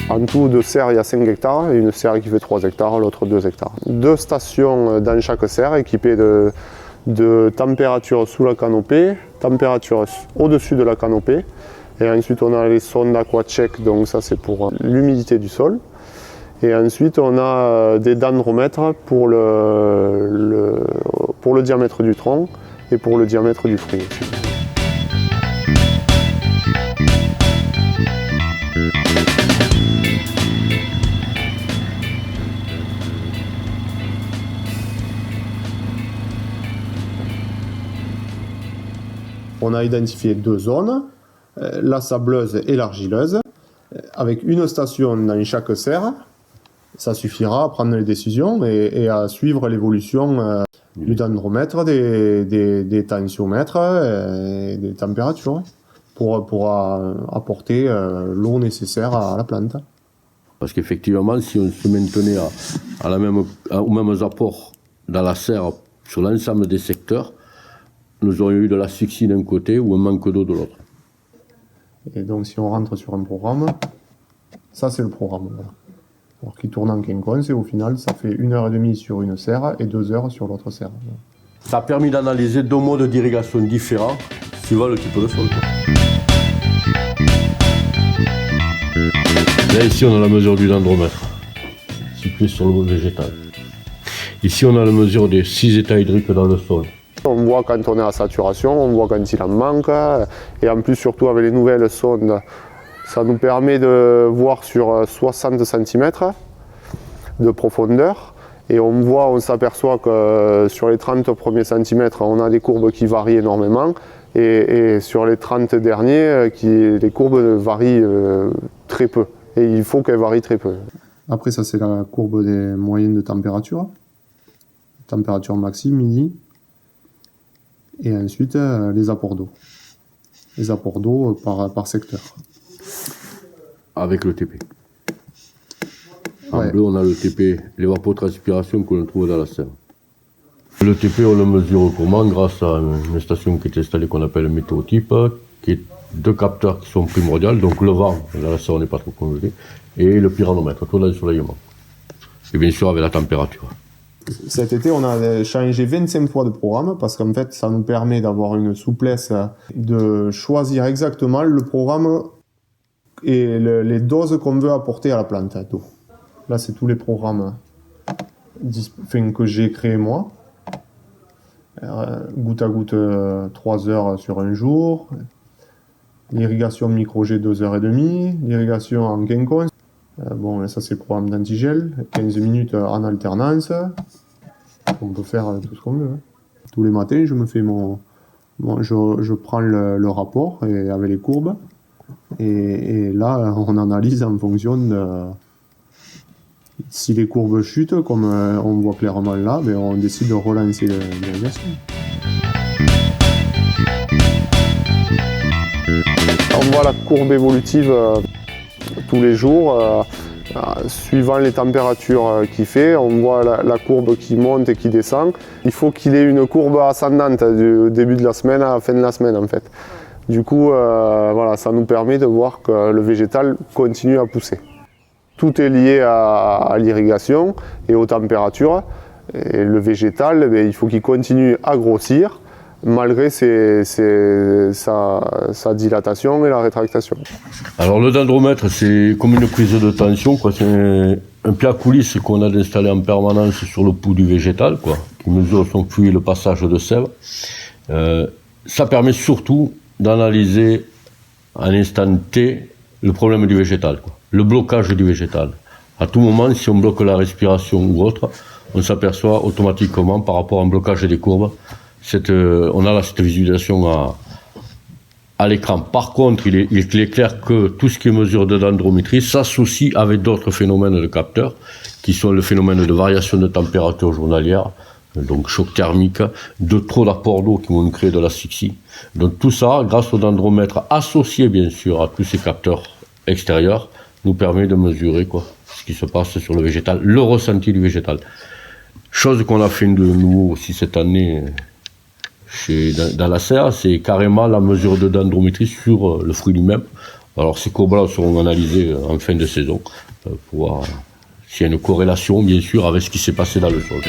En tout, de serres, il y a 5 hectares, et une serre qui fait 3 hectares, l'autre 2 hectares. 2 stations dans chaque serre équipées de température sous la canopée, température au-dessus de la canopée. Et ensuite, on a les sondes AquaCheck, donc ça c'est pour l'humidité du sol. Et ensuite, on a des dendromètres pour le diamètre du tronc et pour le diamètre du fruit. On a identifié 2 zones, la sableuse et l'argileuse, avec une station dans chaque serre. Ça suffira à prendre les décisions et à suivre l'évolution du dendromètre, des tensiomètres et des températures pour apporter l'eau nécessaire à la plante. Parce qu'effectivement, si on se maintenait aux mêmes apports dans la serre sur l'ensemble des secteurs, nous aurions eu de l'asphyxie d'un côté ou un manque d'eau de l'autre. Et donc si on rentre sur un programme, ça c'est le programme. Voilà. Alors, qui tourne en quinconce et au final ça fait 1h30 sur une serre et 2 heures sur l'autre serre. Ça a permis d'analyser 2 modes d'irrigation différents suivant le type de sol. Là ici on a la mesure du dendromètre, situé sur le végétal. Ici on a la mesure des 6 états hydriques dans le sol. On voit quand on est à saturation, on voit quand il en manque, et en plus surtout avec les nouvelles sondes, ça nous permet de voir sur 60 cm de profondeur, et on s'aperçoit que sur les 30 premiers centimètres, on a des courbes qui varient énormément, et sur les 30 derniers, les courbes varient très peu, et il faut qu'elles varient très peu. Après ça c'est la courbe des moyennes de température, température maxi, mini. Et ensuite, les apports d'eau. Les apports d'eau par secteur. Avec le TP. En bleu, on a le TP, l'évapotranspiration que l'on trouve dans la serre. Le TP, on le mesure comment? Grâce à une station qui est installée qu'on appelle météotype, qui est 2 capteurs qui sont primordiaux, donc le vent, là la serre n'est pas trop congelée, et le pyranomètre, tout l'ensoleillement. Et bien sûr avec la température. Cet été, on a changé 25 fois de programme parce qu'en fait, ça nous permet d'avoir une souplesse de choisir exactement le programme et les doses qu'on veut apporter à la plante d'eau. Là, c'est tous les programmes que j'ai créés moi. Goutte à goutte, 3 heures sur un jour. L'irrigation micro-jet, 2h30. L'irrigation en quinconce. Bon, ça c'est le programme d'antigel, 15 minutes en alternance. On peut faire tout ce qu'on veut. Tous les matins, je me fais je prends le rapport avec les courbes. Et là, on analyse en fonction de... Si les courbes chutent, comme on voit clairement là, on décide de relancer l'irrigation. On voit la courbe évolutive tous les jours, suivant les températures qu'il fait, on voit la courbe qui monte et qui descend. Il faut qu'il ait une courbe ascendante du début de la semaine à la fin de la semaine en fait. Du coup, voilà, ça nous permet de voir que le végétal continue à pousser. Tout est lié à l'irrigation et aux températures. Et le végétal, il faut qu'il continue à grossir malgré sa dilatation et la rétractation. Alors le dendromètre, c'est comme une prise de tension, quoi. C'est un pied à coulisses qu'on a installé en permanence sur le pouls du végétal, quoi, qui mesure son flux et le passage de sève. Ça permet surtout d'analyser à l'instant T le problème du végétal, quoi, le blocage du végétal. À tout moment, si on bloque la respiration ou autre, on s'aperçoit automatiquement par rapport à un blocage des courbes. On a cette visualisation à l'écran. Par contre, il est clair que tout ce qui est mesure de dendrométrie s'associe avec d'autres phénomènes de capteurs, qui sont le phénomène de variation de température journalière, donc choc thermique, de trop d'apport d'eau qui vont nous créer de l'asphyxie. Donc tout ça, grâce au dendromètre associé bien sûr à tous ces capteurs extérieurs, nous permet de mesurer ce qui se passe sur le végétal, le ressenti du végétal. Chose qu'on a fait de nouveau aussi cette année dans la serre, c'est carrément la mesure de dendrométrie sur le fruit lui-même. Alors ces courbes-là seront analysées en fin de saison pour voir s'il y a une corrélation, bien sûr, avec ce qui s'est passé dans le sol.